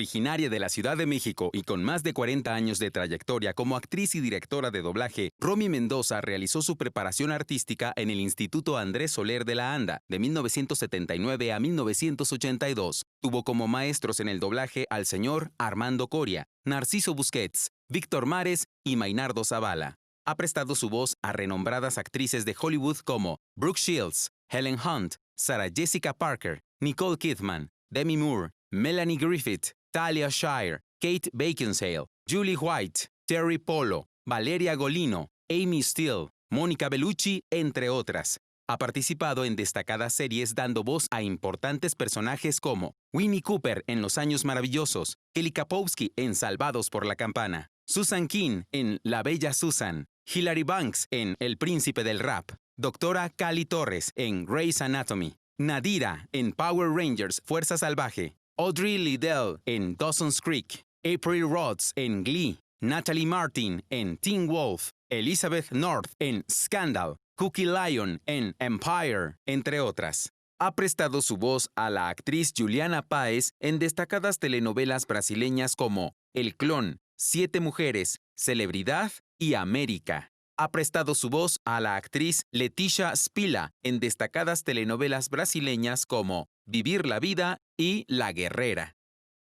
Originaria de la Ciudad de México y con más de 40 años de trayectoria como actriz y directora de doblaje, Romy Mendoza realizó su preparación artística en el Instituto Andrés Soler de la Anda, de 1979 a 1982. Tuvo como maestros en el doblaje al señor Armando Coria, Narciso Busquets, Víctor Mares y Maynardo Zavala. Ha prestado su voz a renombradas actrices de Hollywood como Brooke Shields, Helen Hunt, Sarah Jessica Parker, Nicole Kidman, Demi Moore, Melanie Griffith, Talia Shire, Kate Beckinsale, Julie White, Terry Polo, Valeria Golino, Amy Steele, Mónica Bellucci, entre otras. Ha participado en destacadas series dando voz a importantes personajes como Winnie Cooper en Los Años Maravillosos, Kelly Kapowski en Salvados por la Campana, Susan King en La Bella Susan, Hilary Banks en El Príncipe del Rap, Doctora Cali Torres en Grey's Anatomy, Nadira en Power Rangers Fuerza Salvaje, Audrey Liddell en Dawson's Creek, April Rhodes en Glee, Natalie Martin en Teen Wolf, Elizabeth North en Scandal, Cookie Lyon en Empire, entre otras. Ha prestado su voz a la actriz Juliana Páez en destacadas telenovelas brasileñas como El Clon, Siete Mujeres, Celebridad y América. Ha prestado su voz a la actriz Leticia Spila en destacadas telenovelas brasileñas como Vivir la Vida y La Guerrera.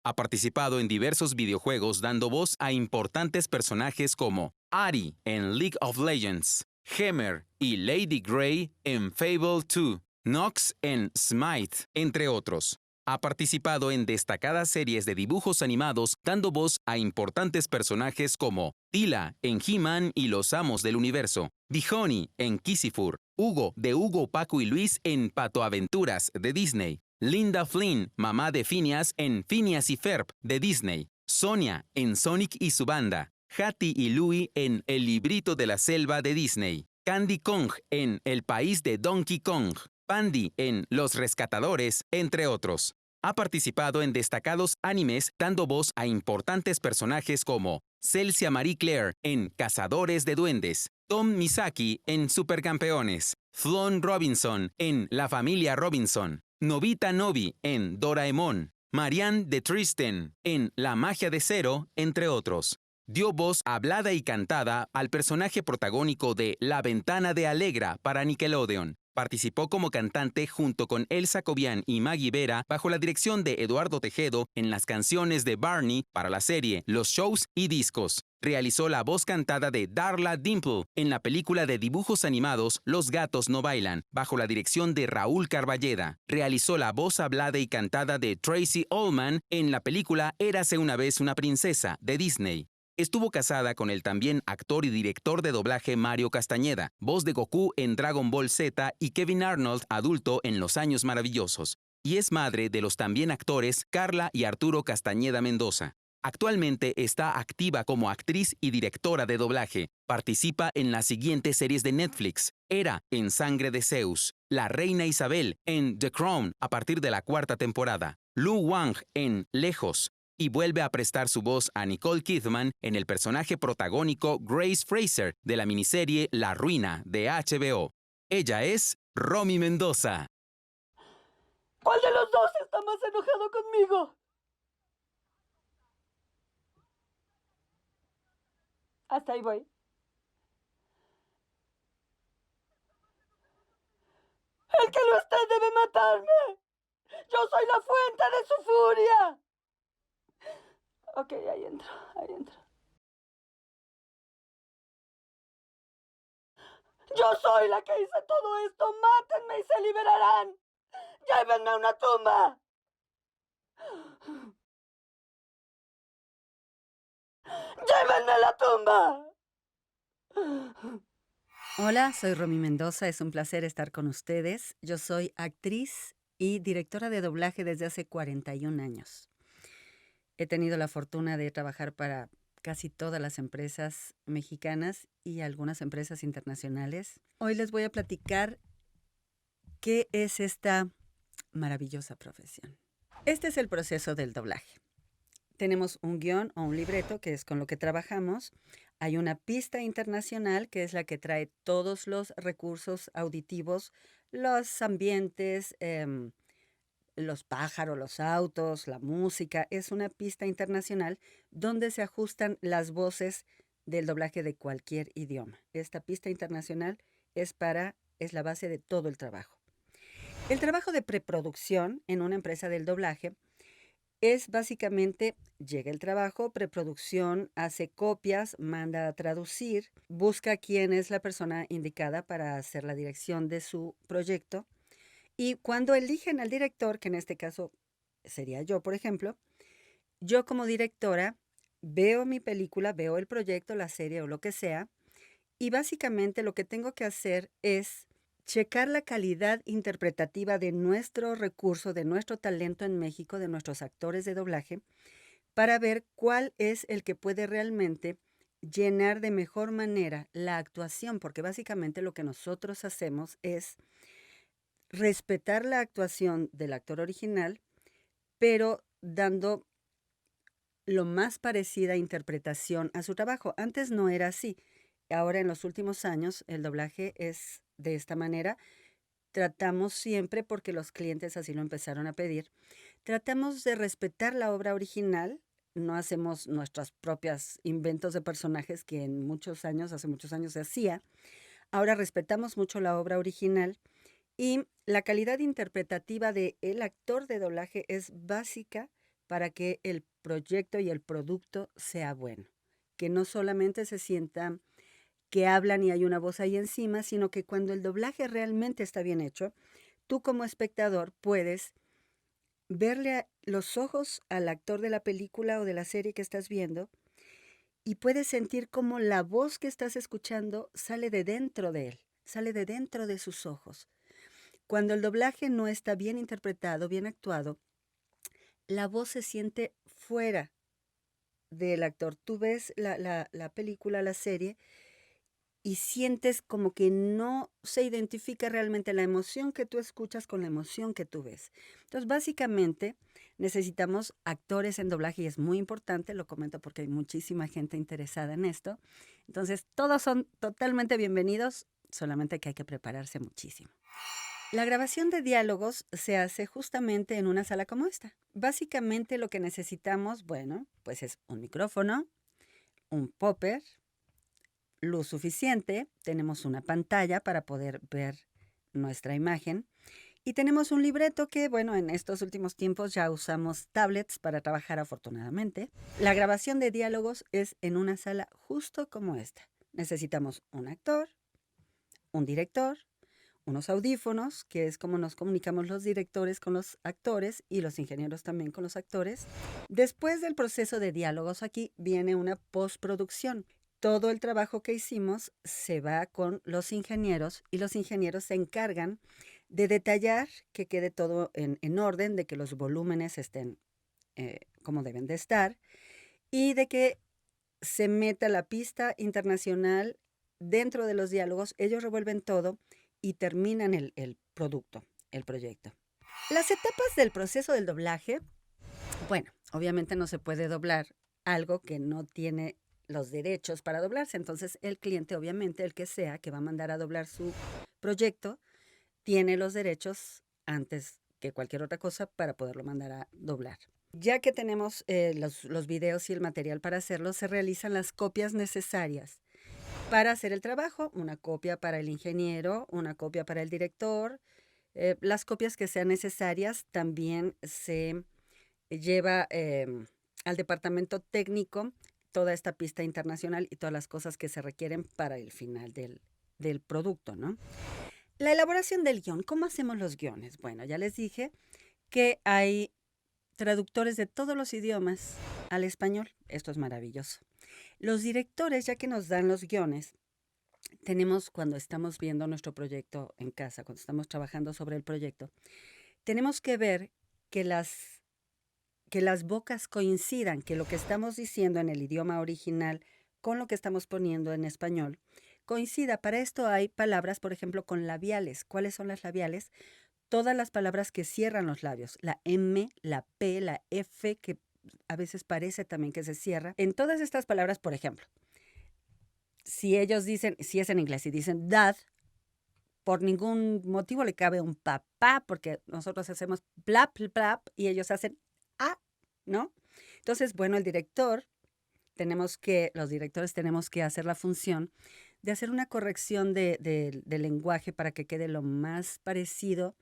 Ha participado en diversos videojuegos dando voz a importantes personajes como Ari en League of Legends, Hammer y Lady Grey en Fable 2, Nox en Smite, entre otros. Ha participado en destacadas series de dibujos animados dando voz a importantes personajes como Tila en He-Man y los Amos del Universo, Dihoney en Kisifur, Hugo de Hugo, Paco y Luis en Pato Aventuras de Disney, Linda Flynn, mamá de Phineas en Phineas y Ferb de Disney, Sonia en Sonic y su banda, Hattie y Louie en El Librito de la Selva de Disney, Candy Kong en El País de Donkey Kong, Pandy en Los Rescatadores, entre otros. Ha participado en destacados animes dando voz a importantes personajes como Celsia Marie Claire en Cazadores de Duendes, Tom Misaki en Supercampeones, Fionn Robinson en La Familia Robinson, Nobita Nobi en Doraemon, Marianne de Tristen en La Magia de Zero, entre otros. Dio voz hablada y cantada al personaje protagónico de La Ventana de Alegra para Nickelodeon. Participó como cantante junto con Elsa Cobian y Maggie Vera bajo la dirección de Eduardo Tejedo en las canciones de Barney para la serie, los shows y discos. Realizó la voz cantada de Darla Dimple en la película de dibujos animados Los Gatos No Bailan, bajo la dirección de Raúl Carballeda. Realizó la voz hablada y cantada de Tracy Ullman en la película Érase una vez una princesa de Disney. Estuvo casada con el también actor y director de doblaje Mario Castañeda, voz de Goku en Dragon Ball Z y Kevin Arnold adulto en Los Años Maravillosos, y es madre de los también actores Carla y Arturo Castañeda Mendoza. Actualmente está activa como actriz y directora de doblaje. Participa en las siguientes series de Netflix: Hera en Sangre de Zeus, La Reina Isabel en The Crown a partir de la 4ª temporada, Lu Wang en Lejos, y vuelve a prestar su voz a Nicole Kidman en el personaje protagónico Grace Fraser de la miniserie La Ruina de HBO. Ella es Romy Mendoza. ¿Cuál de los dos está más enojado conmigo? Hasta ahí voy. El que lo esté debe matarme. Yo soy la fuente de su furia. Ok, ahí entro. Yo soy la que hice todo esto. Mátenme y se liberarán. Llévenme a una tumba. Llévenme a la tumba. Hola, soy Romy Mendoza. Es un placer estar con ustedes. Yo soy actriz y directora de doblaje desde hace 41 años. He tenido la fortuna de trabajar para casi todas las empresas mexicanas y algunas empresas internacionales. Hoy les voy a platicar qué es esta maravillosa profesión. Este es el proceso del doblaje. Tenemos un guión o un libreto, que es con lo que trabajamos. Hay una pista internacional, que es la que trae todos los recursos auditivos, los ambientes, los pájaros, los autos, la música. Es una pista internacional donde se ajustan las voces del doblaje de cualquier idioma. Esta pista internacional es la base de todo el trabajo. El trabajo de preproducción en una empresa del doblaje es básicamente, llega el trabajo, preproducción, hace copias, manda a traducir, busca quién es la persona indicada para hacer la dirección de su proyecto. Y cuando eligen al director, que en este caso sería yo, por ejemplo, yo como directora veo mi película, veo el proyecto, la serie o lo que sea, y básicamente lo que tengo que hacer es checar la calidad interpretativa de nuestro recurso, de nuestro talento en México, de nuestros actores de doblaje, para ver cuál es el que puede realmente llenar de mejor manera la actuación, porque básicamente lo que nosotros hacemos es respetar la actuación del actor original, pero dando lo más parecida interpretación a su trabajo. Antes no era así. Ahora en los últimos años el doblaje es de esta manera. Tratamos siempre, porque los clientes así lo empezaron a pedir, tratamos de respetar la obra original. No hacemos nuestros propios inventos de personajes que hace muchos años se hacía. Ahora respetamos mucho la obra original y la calidad interpretativa del actor de doblaje es básica para que el proyecto y el producto sea bueno. Que no solamente se sienta que hablan y hay una voz ahí encima, sino que cuando el doblaje realmente está bien hecho, tú como espectador puedes verle a los ojos al actor de la película o de la serie que estás viendo y puedes sentir cómo la voz que estás escuchando sale de dentro de él, sale de dentro de sus ojos. Cuando el doblaje no está bien interpretado, bien actuado, la voz se siente fuera del actor. Tú ves la película, la serie, y sientes como que no se identifica realmente la emoción que tú escuchas con la emoción que tú ves. Entonces, básicamente, necesitamos actores en doblaje y es muy importante, lo comento porque hay muchísima gente interesada en esto. Entonces, todos son totalmente bienvenidos, solamente que hay que prepararse muchísimo. La grabación de diálogos se hace justamente en una sala como esta. Básicamente lo que necesitamos, bueno, pues es un micrófono, un popper, luz suficiente, tenemos una pantalla para poder ver nuestra imagen y tenemos un libreto que, bueno, en estos últimos tiempos ya usamos tablets para trabajar afortunadamente. La grabación de diálogos es en una sala justo como esta. Necesitamos un actor, un director, unos audífonos, que es como nos comunicamos los directores con los actores y los ingenieros también con los actores. Después del proceso de diálogos aquí viene una postproducción. Todo el trabajo que hicimos se va con los ingenieros y los ingenieros se encargan de detallar que quede todo en orden, de que los volúmenes estén como deben de estar y de que se meta la pista internacional dentro de los diálogos. Ellos revuelven todo y terminan el producto, el proyecto. Las etapas del proceso del doblaje, bueno, obviamente no se puede doblar algo que no tiene los derechos para doblarse. Entonces el cliente, obviamente, el que sea que va a mandar a doblar su proyecto, tiene los derechos antes que cualquier otra cosa para poderlo mandar a doblar. Ya que tenemos los videos y el material para hacerlo, se realizan las copias necesarias para hacer el trabajo. Una copia para el ingeniero, una copia para el director. Las copias que sean necesarias también se lleva al departamento técnico toda esta pista internacional y todas las cosas que se requieren para el final del producto, ¿no? La elaboración del guión. ¿Cómo hacemos los guiones? Bueno, ya les dije que hay traductores de todos los idiomas al español. Esto es maravilloso. Los directores, ya que nos dan los guiones, tenemos, cuando estamos viendo nuestro proyecto en casa, cuando estamos trabajando sobre el proyecto, tenemos que ver que las bocas coincidan, que lo que estamos diciendo en el idioma original con lo que estamos poniendo en español coincida. Para esto hay palabras, por ejemplo, con labiales. ¿Cuáles son las labiales? Todas las palabras que cierran los labios. La M, la P, la F, que a veces parece también que se cierra. En todas estas palabras, por ejemplo, si ellos dicen, si es en inglés y dicen dad, por ningún motivo le cabe un papá, porque nosotros hacemos plap, plap, y ellos hacen ah, ¿no? Entonces, bueno, los directores tenemos que hacer la función de hacer una corrección del lenguaje para que quede lo más parecido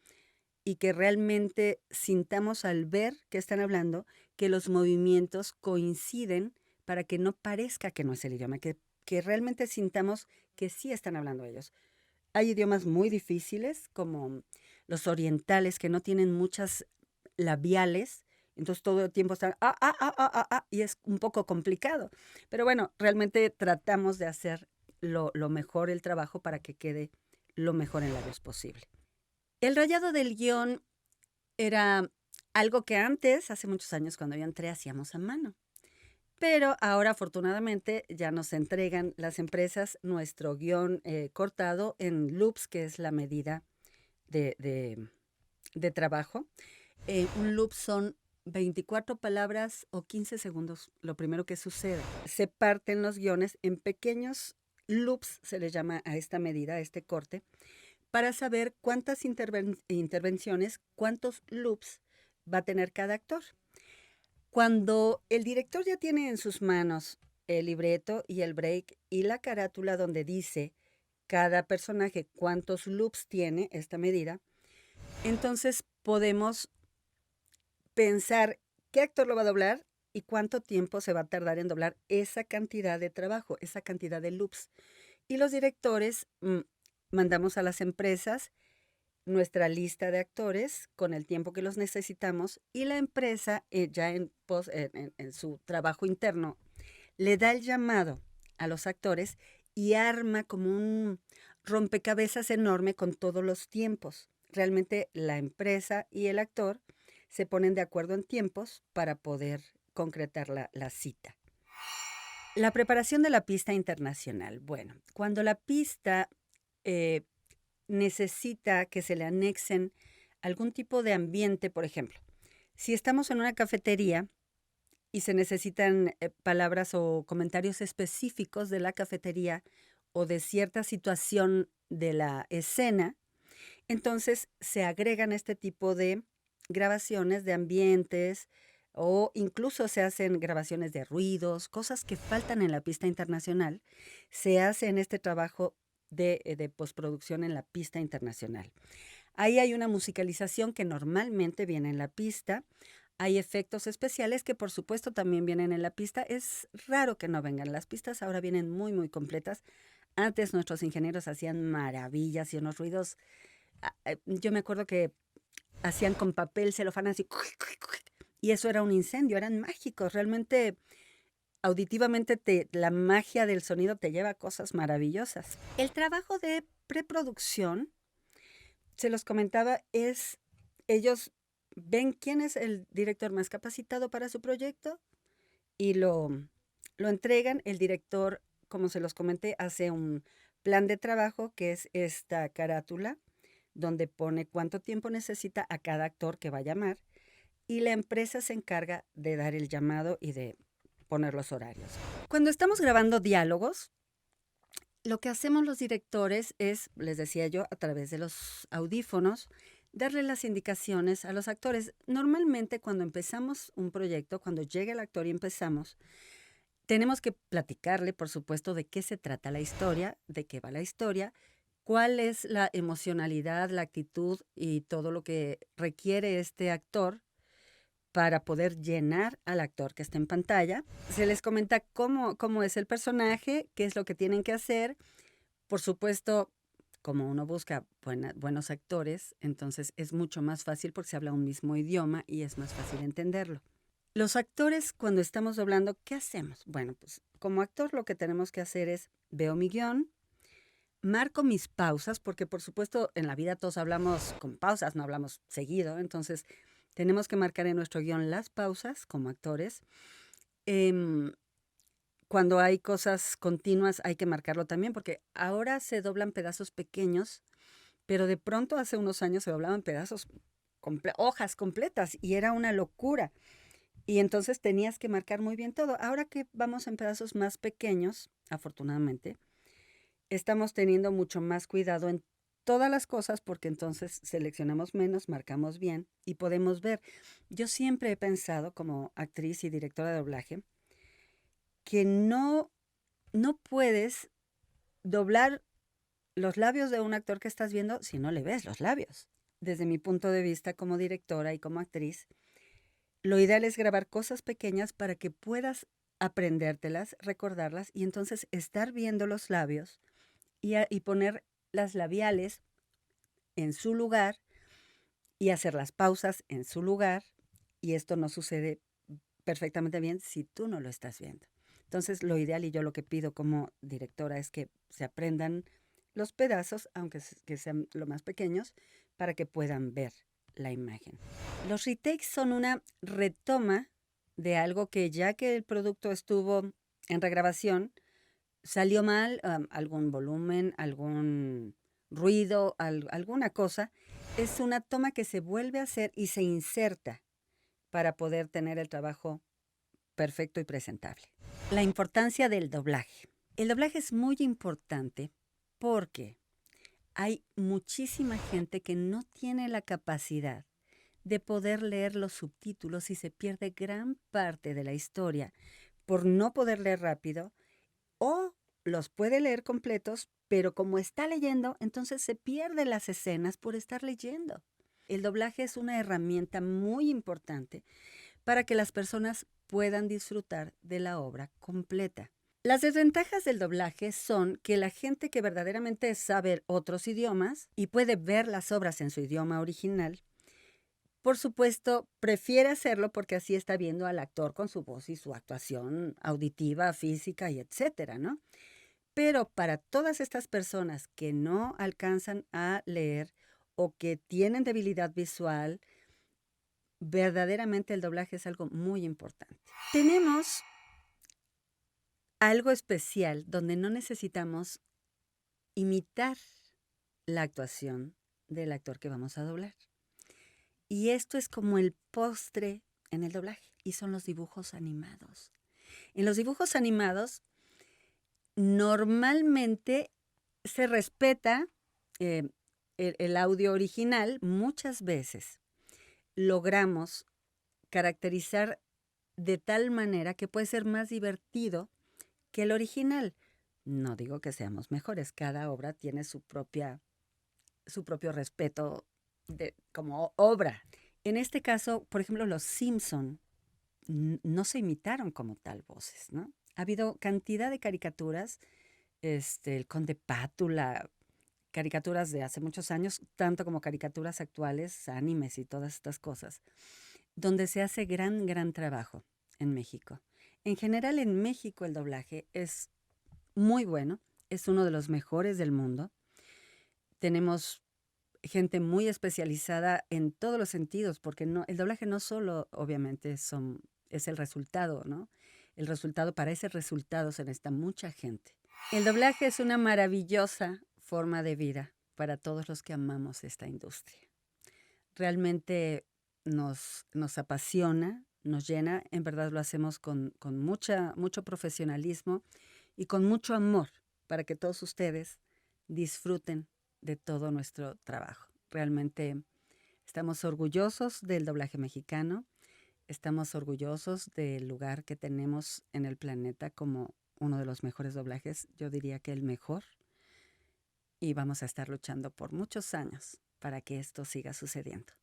y que realmente sintamos al ver que están hablando que los movimientos coinciden para que no parezca que no es el idioma, que realmente sintamos que sí están hablando ellos. Hay idiomas muy difíciles, como los orientales, que no tienen muchas labiales, entonces todo el tiempo están y es un poco complicado. Pero bueno, realmente tratamos de hacer lo mejor el trabajo para que quede lo mejor en labios posible. El rayado del guión era algo que antes, hace muchos años cuando yo entré, hacíamos a mano. Pero ahora, afortunadamente, ya nos entregan las empresas nuestro guión cortado en loops, que es la medida de trabajo. Un loop son 24 palabras o 15 segundos, lo primero que sucede. Se parten los guiones en pequeños loops, se le llama a esta medida, a este corte, para saber cuántas intervenciones, cuántos loops va a tener cada actor. Cuando el director ya tiene en sus manos el libreto y el break y la carátula donde dice cada personaje cuántos loops tiene esta medida, entonces podemos pensar qué actor lo va a doblar y cuánto tiempo se va a tardar en doblar esa cantidad de trabajo, esa cantidad de loops. Y los directores mandamos a las empresas nuestra lista de actores con el tiempo que los necesitamos y la empresa ya en su trabajo interno le da el llamado a los actores y arma como un rompecabezas enorme con todos los tiempos. Realmente la empresa y el actor se ponen de acuerdo en tiempos para poder concretar la cita. La preparación de la pista internacional. Bueno, cuando la pista necesita que se le anexen algún tipo de ambiente, por ejemplo, si estamos en una cafetería y se necesitan palabras o comentarios específicos de la cafetería o de cierta situación de la escena, entonces se agregan este tipo de grabaciones de ambientes o incluso se hacen grabaciones de ruidos, cosas que faltan en la pista internacional, se hace en este trabajo de postproducción en la pista internacional. Ahí hay una musicalización que normalmente viene en la pista. Hay efectos especiales que por supuesto también vienen en la pista. Es raro que no vengan. Las pistas ahora vienen muy, muy completas. Antes nuestros ingenieros hacían maravillas y unos ruidos. Yo me acuerdo que hacían con papel celofán así. Y eso era un incendio, eran mágicos. Realmente, auditivamente, la magia del sonido te lleva a cosas maravillosas. El trabajo de preproducción, se los comentaba, ellos ven quién es el director más capacitado para su proyecto y lo entregan. El director, como se los comenté, hace un plan de trabajo que es esta carátula, donde pone cuánto tiempo necesita a cada actor que va a llamar y la empresa se encarga de dar el llamado y de poner los horarios. Cuando estamos grabando diálogos, lo que hacemos los directores es, les decía yo, a través de los audífonos, darle las indicaciones a los actores. Normalmente cuando empezamos un proyecto, cuando llega el actor y empezamos, tenemos que platicarle, por supuesto, de qué se trata la historia, de qué va la historia, cuál es la emocionalidad, la actitud y todo lo que requiere este actor para poder llenar al actor que está en pantalla. Se les comenta cómo es el personaje, qué es lo que tienen que hacer. Por supuesto, como uno busca buenos actores, entonces es mucho más fácil porque se habla un mismo idioma y es más fácil entenderlo. Los actores, cuando estamos doblando, ¿qué hacemos? Bueno, pues como actor lo que tenemos que hacer es, veo mi guión, marco mis pausas, porque por supuesto en la vida todos hablamos con pausas, no hablamos seguido, entonces tenemos que marcar en nuestro guión las pausas como actores. Cuando hay cosas continuas hay que marcarlo también, porque ahora se doblan pedazos pequeños, pero de pronto hace unos años se doblaban pedazos, hojas completas, y era una locura. Y entonces tenías que marcar muy bien todo. Ahora que vamos en pedazos más pequeños, afortunadamente, estamos teniendo mucho más cuidado en todas las cosas porque entonces seleccionamos menos, marcamos bien y podemos ver. Yo siempre he pensado como actriz y directora de doblaje que no puedes doblar los labios de un actor que estás viendo si no le ves los labios. Desde mi punto de vista como directora y como actriz, lo ideal es grabar cosas pequeñas para que puedas aprendértelas, recordarlas y entonces estar viendo los labios y poner las labiales en su lugar y hacer las pausas en su lugar. Y esto no sucede perfectamente bien si tú no lo estás viendo. Entonces, lo ideal y yo lo que pido como directora es que se aprendan los pedazos, aunque que sean lo más pequeños, para que puedan ver la imagen. Los retakes son una retoma de algo que ya que el producto estuvo en regrabación, salió mal, algún volumen, algún ruido, alguna cosa, es una toma que se vuelve a hacer y se inserta para poder tener el trabajo perfecto y presentable. La importancia del doblaje. El doblaje es muy importante porque hay muchísima gente que no tiene la capacidad de poder leer los subtítulos y se pierde gran parte de la historia por no poder leer rápido o los puede leer completos, pero como está leyendo, entonces se pierde las escenas por estar leyendo. El doblaje es una herramienta muy importante para que las personas puedan disfrutar de la obra completa. Las desventajas del doblaje son que la gente que verdaderamente sabe otros idiomas y puede ver las obras en su idioma original, por supuesto, prefiere hacerlo porque así está viendo al actor con su voz y su actuación auditiva, física y etcétera, ¿no? Pero para todas estas personas que no alcanzan a leer o que tienen debilidad visual, verdaderamente el doblaje es algo muy importante. Tenemos algo especial donde no necesitamos imitar la actuación del actor que vamos a doblar. Y esto es como el postre en el doblaje, y son los dibujos animados. En los dibujos animados, normalmente se respeta el audio original. Muchas veces logramos caracterizar de tal manera que puede ser más divertido que el original. No digo que seamos mejores, cada obra tiene su propio respeto como obra. En este caso, por ejemplo, los Simpson no se imitaron como tal voces, ¿no? Ha habido cantidad de caricaturas, el Conde Pátula, caricaturas de hace muchos años, tanto como caricaturas actuales, animes y todas estas cosas, donde se hace gran trabajo en México. En general, en México el doblaje es muy bueno, es uno de los mejores del mundo. Tenemos gente muy especializada en todos los sentidos, porque el doblaje no solo, obviamente, es el resultado, ¿no? El resultado, para ese resultado se necesita mucha gente. El doblaje es una maravillosa forma de vida para todos los que amamos esta industria. Realmente nos apasiona, nos llena, en verdad lo hacemos con mucho profesionalismo y con mucho amor para que todos ustedes disfruten de todo nuestro trabajo. Realmente estamos orgullosos del doblaje mexicano, estamos orgullosos del lugar que tenemos en el planeta como uno de los mejores doblajes, yo diría que el mejor, y vamos a estar luchando por muchos años para que esto siga sucediendo.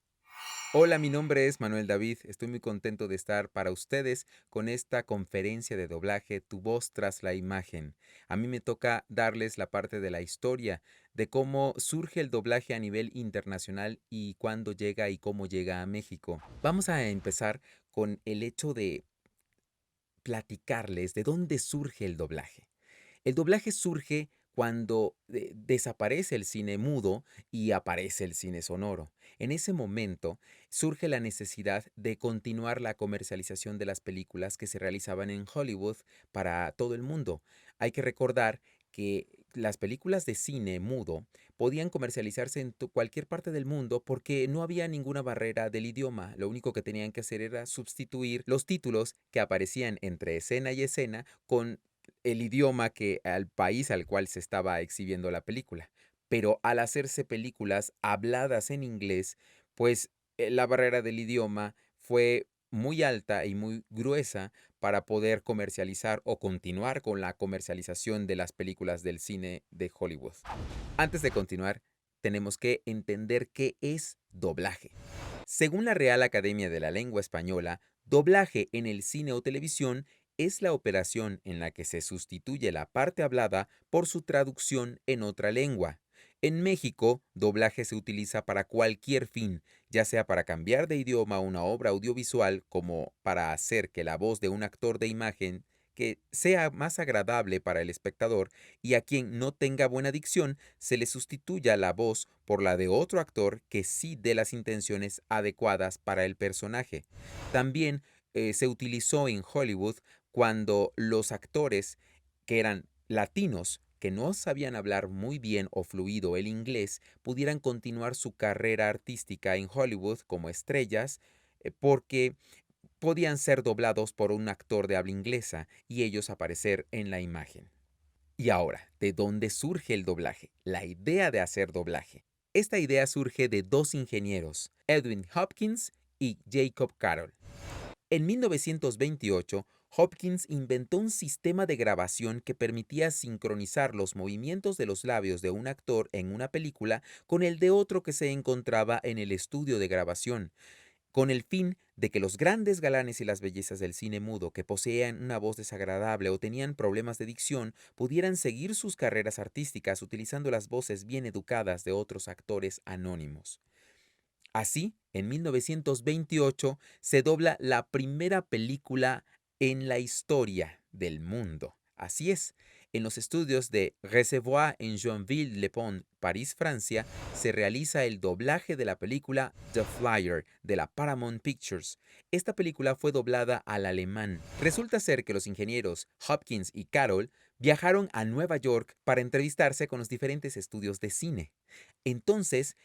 Hola, mi nombre es Manuel David. Estoy muy contento de estar para ustedes con esta conferencia de doblaje Tu voz tras la imagen. A mí me toca darles la parte de la historia, de cómo surge el doblaje a nivel internacional y cuándo llega y cómo llega a México. Vamos a empezar con el hecho de platicarles de dónde surge el doblaje. El doblaje surge cuando desaparece el cine mudo y aparece el cine sonoro. En ese momento surge la necesidad de continuar la comercialización de las películas que se realizaban en Hollywood para todo el mundo. Hay que recordar que las películas de cine mudo podían comercializarse en cualquier parte del mundo porque no había ninguna barrera del idioma. Lo único que tenían que hacer era sustituir los títulos que aparecían entre escena y escena con el idioma al país al cual se estaba exhibiendo la película. pero al hacerse películas habladas en inglés, pues la barrera del idioma fue muy alta y muy gruesa para poder comercializar o continuar con la comercialización de las películas del cine de Hollywood. Antes de continuar, tenemos que entender qué es doblaje. Según la Real Academia de la Lengua Española, doblaje en el cine o televisión es la operación en la que se sustituye la parte hablada por su traducción en otra lengua. En México, doblaje se utiliza para cualquier fin, ya sea para cambiar de idioma una obra audiovisual como para hacer que la voz de un actor de imagen que sea más agradable para el espectador y a quien no tenga buena dicción se le sustituya la voz por la de otro actor que sí dé las intenciones adecuadas para el personaje. También se utilizó en Hollywood cuando los actores que eran latinos, que no sabían hablar muy bien o fluido el inglés, pudieran continuar su carrera artística en Hollywood como estrellas, porque podían ser doblados por un actor de habla inglesa y ellos aparecer en la imagen. Y ahora, ¿de dónde surge el doblaje? La idea de hacer doblaje. Esta idea surge de dos ingenieros, Edwin Hopkins y Jacob Carroll. En 1928, Hopkins inventó un sistema de grabación que permitía sincronizar los movimientos de los labios de un actor en una película con el de otro que se encontraba en el estudio de grabación, con el fin de que los grandes galanes y las bellezas del cine mudo que poseían una voz desagradable o tenían problemas de dicción pudieran seguir sus carreras artísticas utilizando las voces bien educadas de otros actores anónimos. Así, en 1928 se dobla la primera película en la historia del mundo. Así es, en los estudios de Reservoir en Joinville-le-Pont, París, Francia, se realiza el doblaje de la película The Flyer de la Paramount Pictures. Esta película fue doblada al alemán. Resulta ser que los ingenieros Hopkins y Carroll viajaron a Nueva York para entrevistarse con los diferentes estudios de cine. Entonces,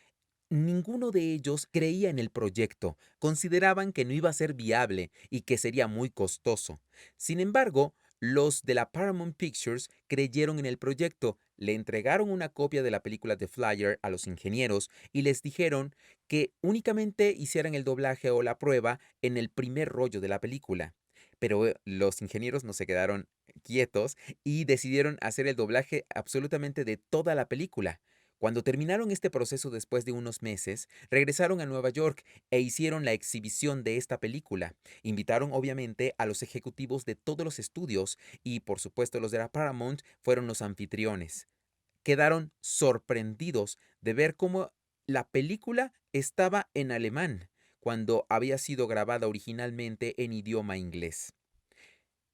ninguno de ellos creía en el proyecto, consideraban que no iba a ser viable y que sería muy costoso. Sin embargo, los de la Paramount Pictures creyeron en el proyecto, le entregaron una copia de la película The Flyer a los ingenieros y les dijeron que únicamente hicieran el doblaje o la prueba en el primer rollo de la película. Pero los ingenieros no se quedaron quietos y decidieron hacer el doblaje absolutamente de toda la película. Cuando terminaron este proceso después de unos meses, regresaron a Nueva York e hicieron la exhibición de esta película. Invitaron obviamente a los ejecutivos de todos los estudios y por supuesto los de la Paramount fueron los anfitriones. Quedaron sorprendidos de ver cómo la película estaba en alemán, cuando había sido grabada originalmente en idioma inglés.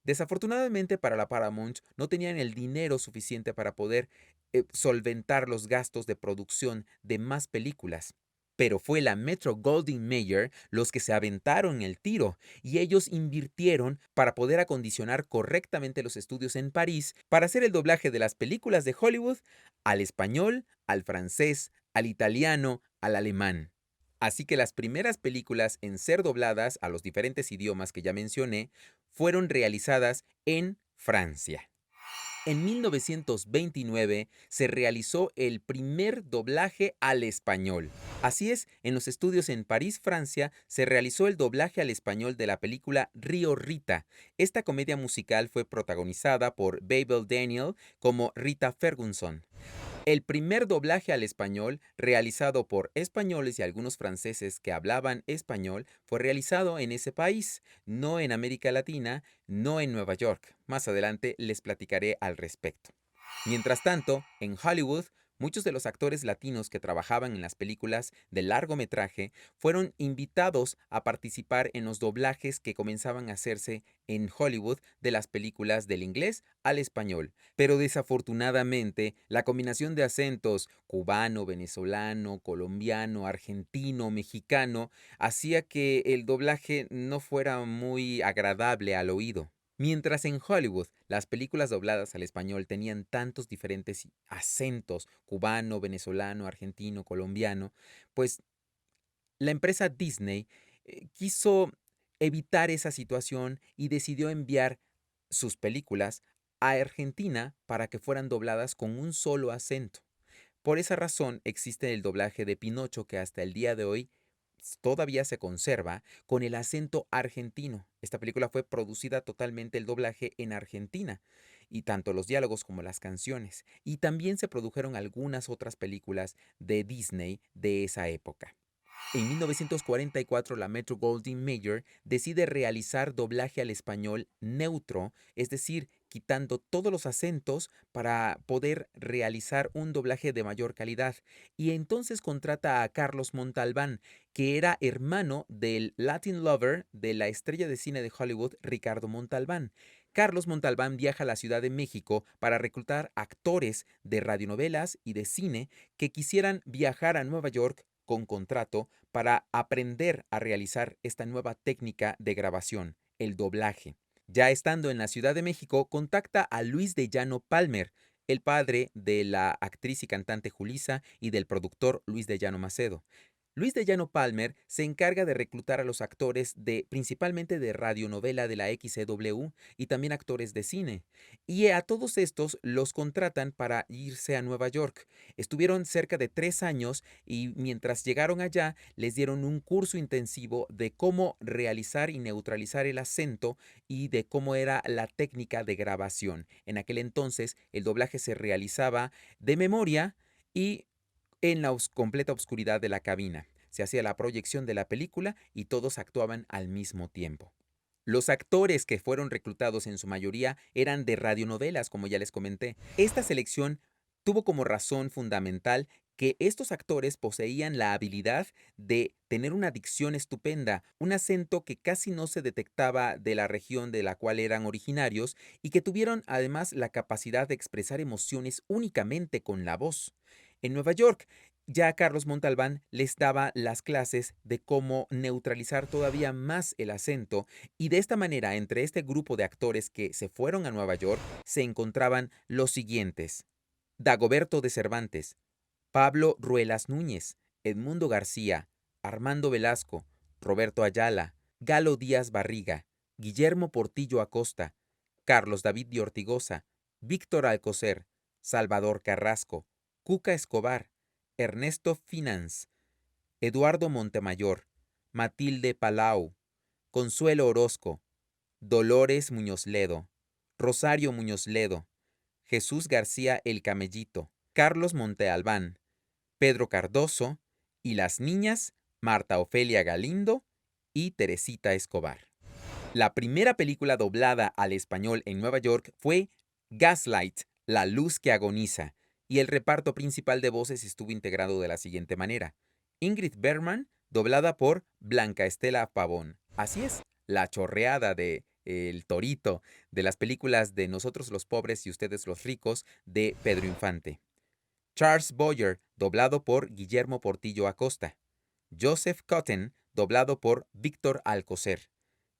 Desafortunadamente para la Paramount no tenían el dinero suficiente para poder solventar los gastos de producción de más películas. Pero fue la Metro-Goldwyn-Mayer los que se aventaron el tiro y ellos invirtieron para poder acondicionar correctamente los estudios en París para hacer el doblaje de las películas de Hollywood al español, al francés, al italiano, al alemán. Así que las primeras películas en ser dobladas a los diferentes idiomas que ya mencioné fueron realizadas en Francia. En 1929 se realizó el primer doblaje al español. Así es, en los estudios en París, Francia, se realizó el doblaje al español de la película Río Rita. Esta comedia musical fue protagonizada por Babel Daniel como Rita Ferguson. El primer doblaje al español, realizado por españoles y algunos franceses que hablaban español, fue realizado en ese país, no en América Latina, no en Nueva York. Más adelante les platicaré al respecto. Mientras tanto, en Hollywood, muchos de los actores latinos que trabajaban en las películas de largometraje fueron invitados a participar en los doblajes que comenzaban a hacerse en Hollywood de las películas del inglés al español. Pero desafortunadamente, la combinación de acentos cubano, venezolano, colombiano, argentino, mexicano, hacía que el doblaje no fuera muy agradable al oído. Mientras en Hollywood las películas dobladas al español tenían tantos diferentes acentos, cubano, venezolano, argentino, colombiano, pues la empresa Disney quiso evitar esa situación y decidió enviar sus películas a Argentina para que fueran dobladas con un solo acento. Por esa razón existe el doblaje de Pinocho que hasta el día de hoy todavía se conserva con el acento argentino. Esta película fue producida totalmente el doblaje en Argentina, y tanto los diálogos como las canciones. Y también se produjeron algunas otras películas de Disney de esa época. En 1944, la Metro-Goldwyn-Mayer decide realizar doblaje al español neutro, es decir, quitando todos los acentos para poder realizar un doblaje de mayor calidad. Y entonces contrata a Carlos Montalbán, que era hermano del Latin Lover de la estrella de cine de Hollywood, Ricardo Montalbán. Carlos Montalbán viaja a la Ciudad de México para reclutar actores de radionovelas y de cine que quisieran viajar a Nueva York con contrato para aprender a realizar esta nueva técnica de grabación, el doblaje. Ya estando en la Ciudad de México, contacta a Luis de Llano Palmer, el padre de la actriz y cantante Julissa y del productor Luis de Llano Macedo. Luis de Llano Palmer se encarga de reclutar a los actores principalmente de radionovela de la XCW y también actores de cine. Y a todos estos los contratan para irse a Nueva York. Estuvieron cerca de 3 años y mientras llegaron allá les dieron un curso intensivo de cómo realizar y neutralizar el acento y de cómo era la técnica de grabación. En aquel entonces el doblaje se realizaba de memoria y en la completa oscuridad de la cabina. Se hacía la proyección de la película y todos actuaban al mismo tiempo. Los actores que fueron reclutados en su mayoría eran de radionovelas, como ya les comenté. Esta selección tuvo como razón fundamental que estos actores poseían la habilidad de tener una dicción estupenda, un acento que casi no se detectaba de la región de la cual eran originarios y que tuvieron además la capacidad de expresar emociones únicamente con la voz. En Nueva York, ya Carlos Montalbán les daba las clases de cómo neutralizar todavía más el acento y de esta manera entre este grupo de actores que se fueron a Nueva York se encontraban los siguientes: Dagoberto de Cervantes, Pablo Ruelas Núñez, Edmundo García, Armando Velasco, Roberto Ayala, Galo Díaz Barriga, Guillermo Portillo Acosta, Carlos David de Ortigosa, Víctor Alcocer, Salvador Carrasco, Cuca Escobar, Ernesto Finanz, Eduardo Montemayor, Matilde Palau, Consuelo Orozco, Dolores Muñoz Ledo, Rosario Muñoz Ledo, Jesús García el Camellito, Carlos Montealbán, Pedro Cardoso y las niñas Marta Ofelia Galindo y Teresita Escobar. La primera película doblada al español en Nueva York fue Gaslight, La luz que agoniza, y el reparto principal de voces estuvo integrado de la siguiente manera: Ingrid Bergman, doblada por Blanca Estela Pavón. Así es, la chorreada de El Torito, de las películas de Nosotros los pobres y ustedes los ricos, de Pedro Infante. Charles Boyer, doblado por Guillermo Portillo Acosta. Joseph Cotten, doblado por Víctor Alcocer.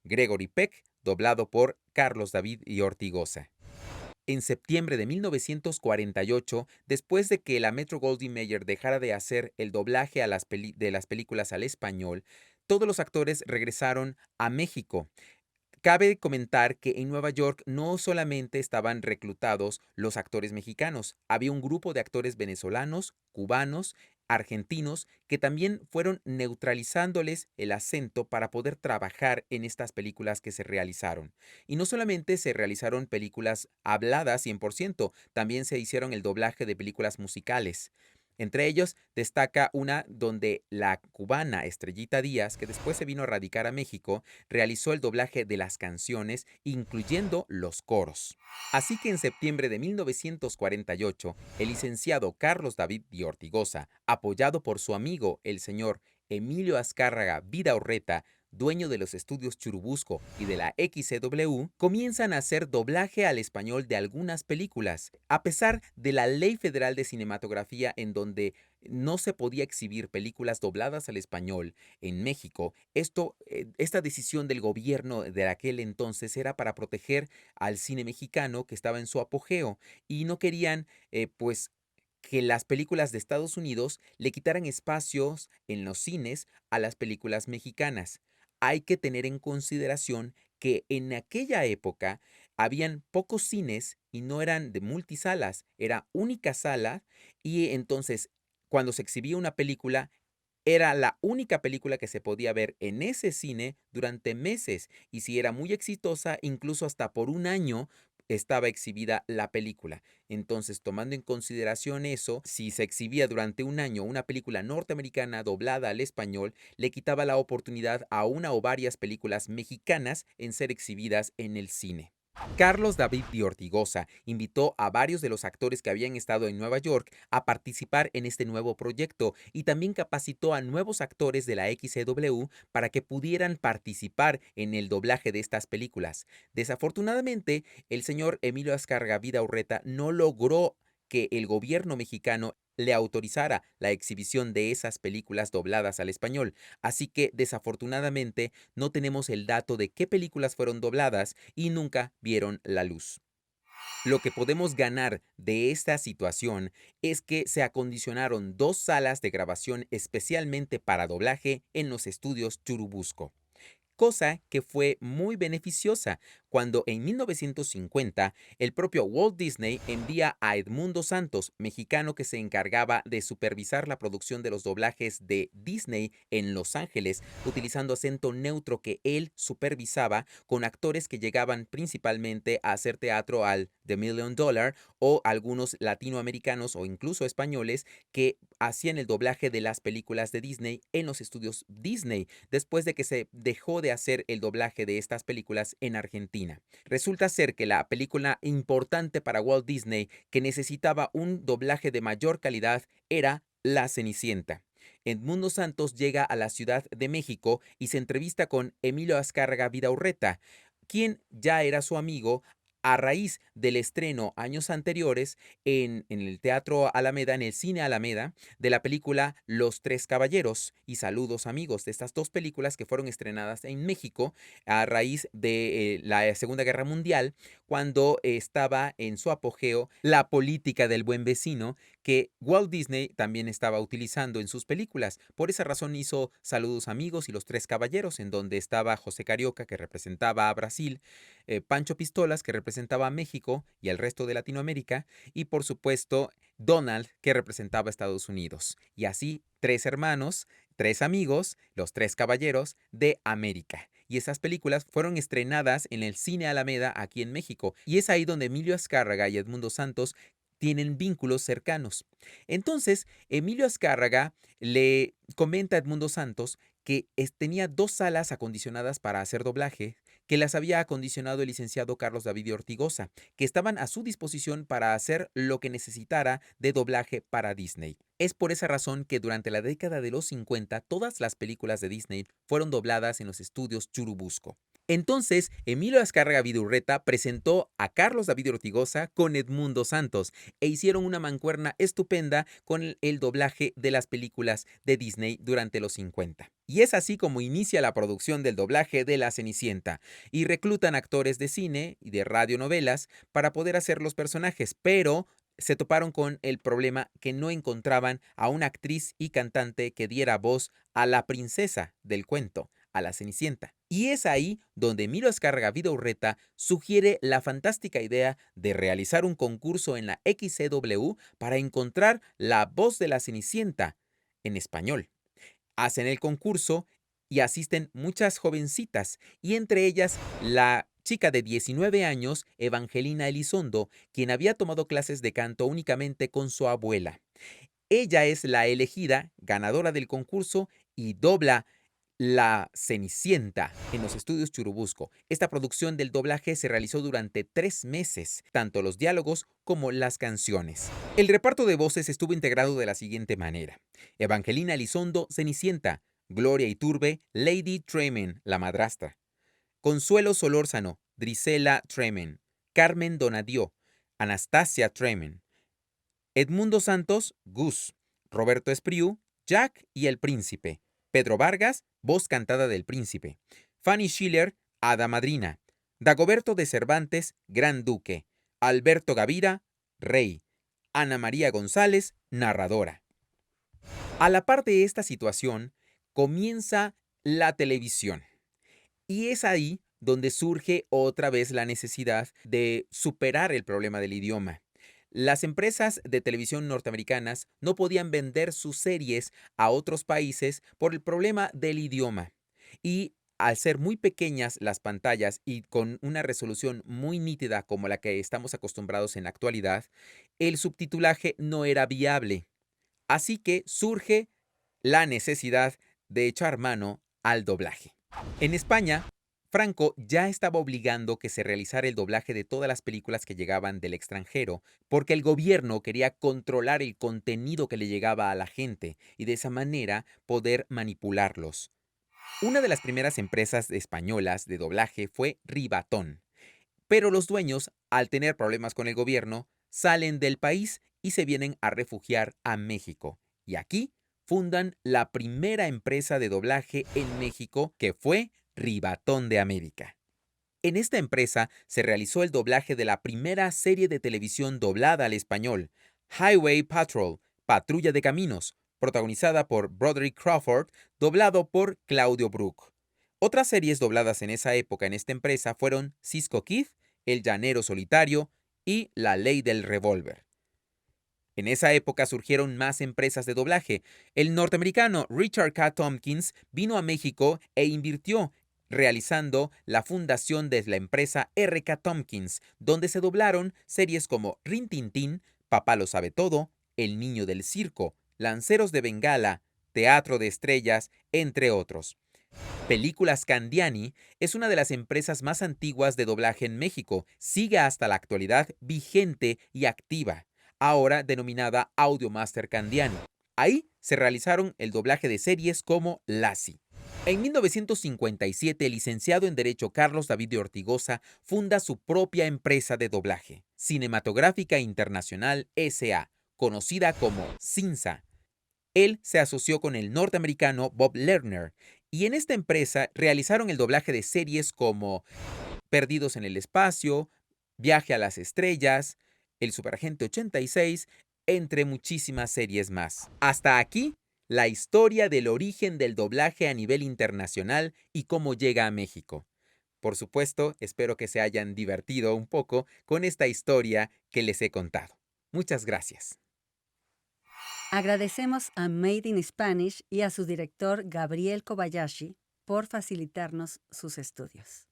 Gregory Peck, doblado por Carlos David y Ortigosa. En septiembre de 1948, después de que la Metro-Goldwyn-Mayer dejara de hacer el doblaje de las películas al español, todos los actores regresaron a México. Cabe comentar que en Nueva York no solamente estaban reclutados los actores mexicanos, había un grupo de actores venezolanos, cubanos, argentinos, que también fueron neutralizándoles el acento para poder trabajar en estas películas que se realizaron. Y no solamente se realizaron películas habladas 100%, también se hicieron el doblaje de películas musicales. Entre ellos destaca una donde la cubana Estrellita Díaz, que después se vino a radicar a México, realizó el doblaje de las canciones, incluyendo los coros. Así que en septiembre de 1948, el licenciado Carlos David de Ortigosa, apoyado por su amigo el señor Emilio Azcárraga Vidaurreta, dueño de los estudios Churubusco y de la XCW, comienzan a hacer doblaje al español de algunas películas. A pesar de la Ley Federal de Cinematografía en donde no se podía exhibir películas dobladas al español en México, esta decisión del gobierno de aquel entonces era para proteger al cine mexicano que estaba en su apogeo y no querían, que las películas de Estados Unidos le quitaran espacios en los cines a las películas mexicanas. Hay que tener en consideración que en aquella época habían pocos cines y no eran de multisalas, era única sala y entonces cuando se exhibía una película era la única película que se podía ver en ese cine durante meses y si era muy exitosa, incluso hasta por un año estaba exhibida la película. Entonces, tomando en consideración eso, si se exhibía durante un año una película norteamericana doblada al español, le quitaba la oportunidad a una o varias películas mexicanas en ser exhibidas en el cine. Carlos David de Ortigosa invitó a varios de los actores que habían estado en Nueva York a participar en este nuevo proyecto y también capacitó a nuevos actores de la XCW para que pudieran participar en el doblaje de estas películas. Desafortunadamente, el señor Emilio Azcárraga Vidaurreta no logró que el gobierno mexicano le autorizara la exhibición de esas películas dobladas al español. Así que, desafortunadamente, no tenemos el dato de qué películas fueron dobladas y nunca vieron la luz. Lo que podemos ganar de esta situación es que se acondicionaron 2 salas de grabación especialmente para doblaje en los estudios Churubusco, cosa que fue muy beneficiosa cuando en 1950 el propio Walt Disney envía a Edmundo Santos, mexicano que se encargaba de supervisar la producción de los doblajes de Disney en Los Ángeles, utilizando acento neutro que él supervisaba con actores que llegaban principalmente a hacer teatro al The Million Dollar o algunos latinoamericanos o incluso españoles que hacían el doblaje de las películas de Disney en los estudios Disney, después de que se dejó de hacer el doblaje de estas películas en Argentina. Resulta ser que la película importante para Walt Disney que necesitaba un doblaje de mayor calidad era La Cenicienta. Edmundo Santos llega a la Ciudad de México y se entrevista con Emilio Azcárraga Vidaurreta, quien ya era su amigo a raíz del estreno años anteriores en el Teatro Alameda, en el Cine Alameda, de la película Los Tres Caballeros y Saludos Amigos, de estas 2 películas que fueron estrenadas en México a raíz de la Segunda Guerra Mundial, cuando estaba en su apogeo la política del buen vecino que Walt Disney también estaba utilizando en sus películas. Por esa razón hizo Saludos Amigos y Los Tres Caballeros, en donde estaba José Carioca, que representaba a Brasil, Pancho Pistolas, que representaba a México y al resto de Latinoamérica, y por supuesto Donald, que representaba a Estados Unidos. Y así, 3 hermanos, 3 amigos, los 3 caballeros de América. Y esas películas fueron estrenadas en el Cine Alameda aquí en México. Y es ahí donde Emilio Azcárraga y Edmundo Santos tienen vínculos cercanos. Entonces, Emilio Azcárraga le comenta a Edmundo Santos que tenía 2 salas acondicionadas para hacer doblaje, que las había acondicionado el licenciado Carlos David Ortigosa, que estaban a su disposición para hacer lo que necesitara de doblaje para Disney. Es por esa razón que durante la década de los 50 todas las películas de Disney fueron dobladas en los estudios Churubusco. Entonces, Emilio Azcárraga Vidaurreta presentó a Carlos David Ortigosa con Edmundo Santos e hicieron una mancuerna estupenda con el doblaje de las películas de Disney durante los 50. Y es así como inicia la producción del doblaje de La Cenicienta, y reclutan actores de cine y de radionovelas para poder hacer los personajes, pero se toparon con el problema que no encontraban a una actriz y cantante que diera voz a la princesa del cuento, a la Cenicienta. Y es ahí donde Emilio Azcárraga Vidaurreta sugiere la fantástica idea de realizar un concurso en la XCW para encontrar la voz de la Cenicienta en español. Hacen el concurso y asisten muchas jovencitas, y entre ellas la chica de 19 años, Evangelina Elizondo, quien había tomado clases de canto únicamente con su abuela. Ella es la elegida ganadora del concurso y dobla La Cenicienta en los estudios Churubusco. Esta producción del doblaje se realizó durante 3 meses, tanto los diálogos como las canciones. El reparto de voces estuvo integrado de la siguiente manera: Evangelina Elizondo, Cenicienta; Gloria Iturbe, Lady Tremaine, la madrastra; Consuelo Solórzano, Drisela Tremaine; Carmen Donadió, Anastasia Tremaine; Edmundo Santos, Gus; Roberto Espriu, Jack y el Príncipe; Pedro Vargas, voz cantada del Príncipe; Fanny Schiller, Hada Madrina; Dagoberto de Cervantes, Gran Duque; Alberto Gavira, Rey; Ana María González, narradora. A la par de esta situación, comienza la televisión. Y es ahí donde surge otra vez la necesidad de superar el problema del idioma. Las empresas de televisión norteamericanas no podían vender sus series a otros países por el problema del idioma. Y al ser muy pequeñas las pantallas y con una resolución muy nítida como la que estamos acostumbrados en la actualidad, el subtitulaje no era viable. Así que surge la necesidad de echar mano al doblaje. En España, Franco ya estaba obligando que se realizara el doblaje de todas las películas que llegaban del extranjero, porque el gobierno quería controlar el contenido que le llegaba a la gente y de esa manera poder manipularlos. Una de las primeras empresas españolas de doblaje fue Rivatón, pero los dueños, al tener problemas con el gobierno, salen del país y se vienen a refugiar a México. Y aquí fundan la primera empresa de doblaje en México, que fue Rivatón de América. En esta empresa se realizó el doblaje de la primera serie de televisión doblada al español, Highway Patrol, Patrulla de Caminos, protagonizada por Broderick Crawford, doblado por Claudio Brook. Otras series dobladas en esa época en esta empresa fueron Cisco Kid, El Llanero Solitario y La Ley del Revólver. En esa época surgieron más empresas de doblaje. El norteamericano Richard K. Tompkins vino a México e invirtió realizando la fundación de la empresa R.K. Tompkins, donde se doblaron series como Rin Tin Tin, Papá lo sabe todo, El niño del circo, Lanceros de Bengala, Teatro de Estrellas, entre otros. Películas Candiani es una de las empresas más antiguas de doblaje en México. Sigue hasta la actualidad vigente y activa, ahora denominada Audiomaster Candiani. Ahí se realizaron el doblaje de series como Lassie. En 1957, el licenciado en Derecho Carlos David de Ortigosa funda su propia empresa de doblaje, Cinematográfica Internacional S.A., conocida como CINSA. Él se asoció con el norteamericano Bob Lerner y en esta empresa realizaron el doblaje de series como Perdidos en el Espacio, Viaje a las Estrellas, El Superagente 86, entre muchísimas series más. Hasta aquí, la historia del origen del doblaje a nivel internacional y cómo llega a México. Por supuesto, espero que se hayan divertido un poco con esta historia que les he contado. Muchas gracias. Agradecemos a Made in Spanish y a su director Gabriel Kobayashi por facilitarnos sus estudios.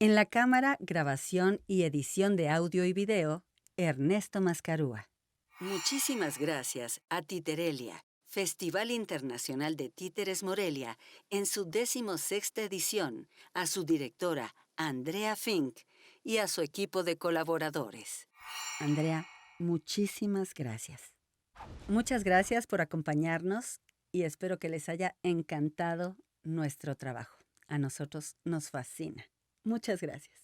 En la cámara, grabación y edición de audio y video, Ernesto Mascarúa. Muchísimas gracias a Titerelia, Festival Internacional de Títeres Morelia, en su 16ª edición, a su directora, Andrea Fink, y a su equipo de colaboradores. Andrea, muchísimas gracias. Muchas gracias por acompañarnos y espero que les haya encantado nuestro trabajo. A nosotros nos fascina. Muchas gracias.